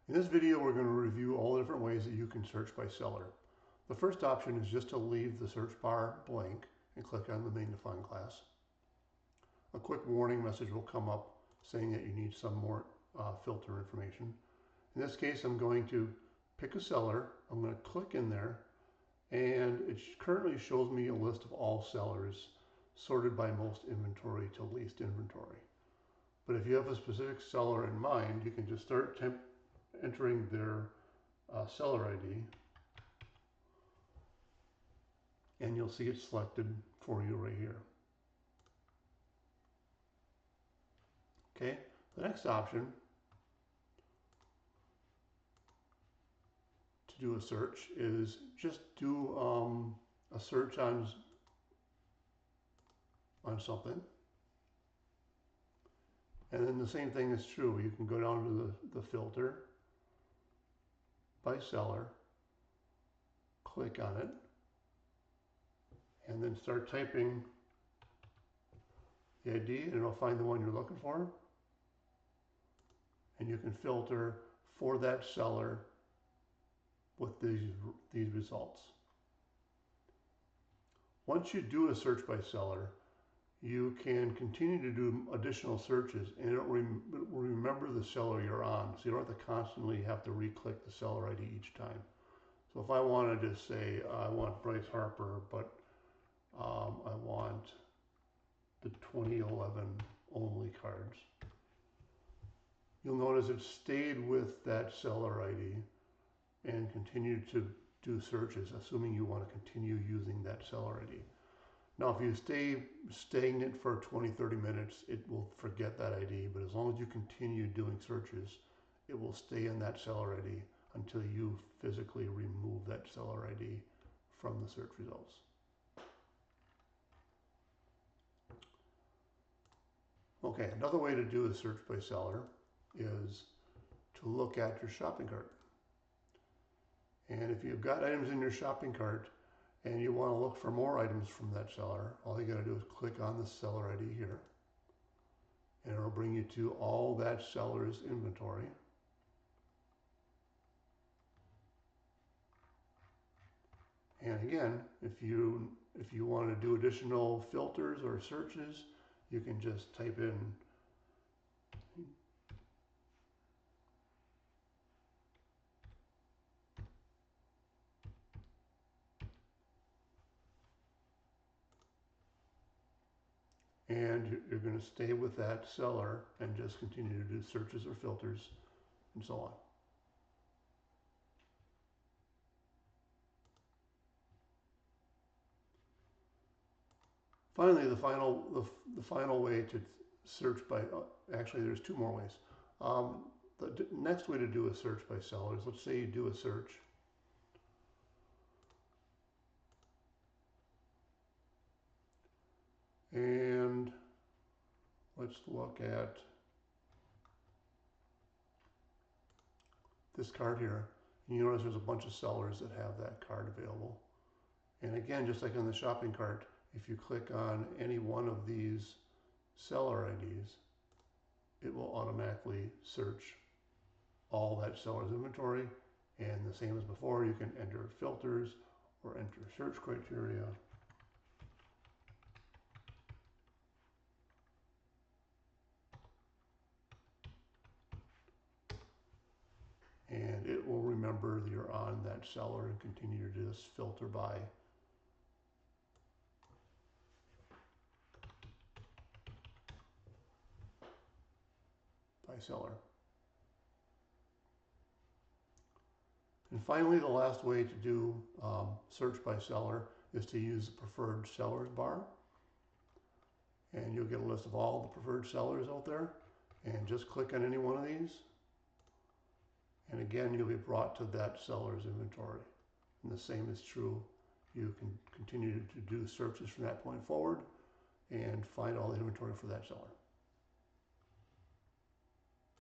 In this video, we're going to review all the different ways that you can search by seller. The first option is just to leave the search bar blank and click on the magnifying glass. A quick warning message will come up saying that you need some more filter information. In this case, I'm going to pick a seller. I'm going to click in there, and it currently shows me a list of all sellers sorted by most inventory to least inventory. But if you have a specific seller in mind, you can just start entering their seller ID, and you'll see it selected for you right here. Okay, the next option to do a search is just do a search on something. And then the same thing is true. You can go down to the filter by seller, click on it, and then start typing the ID, and it'll find the one you're looking for. And you can filter for that seller with these results. Once you do a search by seller, you can continue to do additional searches, and it will remember the seller you're on, so you don't have to constantly have to re-click the seller ID each time. So if I wanted to say I want Bryce Harper, but I want the 2011 only cards, you'll notice it stayed with that seller ID and continued to do searches, assuming you want to continue using that seller ID. Now, if you stay stagnant for 20-30 minutes, it will forget that ID, but as long as you continue doing searches, it will stay in that seller ID until you physically remove that seller ID from the search results. Okay, another way to do a search by seller is to look at your shopping cart. And if you've got items in your shopping cart, and you want to look for more items from that seller, all you got to do is click on the seller ID here, and it'll bring you to all that seller's inventory. And again, if you want to do additional filters or searches, you can just type in and you're going to stay with that seller and just continue to do searches or filters and so on. Finally, the final way to search by, actually there's two more ways. The next way to do a search by seller is, let's say you do a search and let's look at this card here. And you notice there's a bunch of sellers that have that card available. And again, just like on the shopping cart, if you click on any one of these seller IDs, it will automatically search all that seller's inventory. And the same as before, you can enter filters or enter search criteria. And it will remember that you're on that seller and continue to just filter by seller. And finally, the last way to do search by seller is to use the preferred sellers bar. And you'll get a list of all the preferred sellers out there, and just click on any one of these. And again, you'll be brought to that seller's inventory. And the same is true. You can continue to do searches from that point forward and find all the inventory for that seller.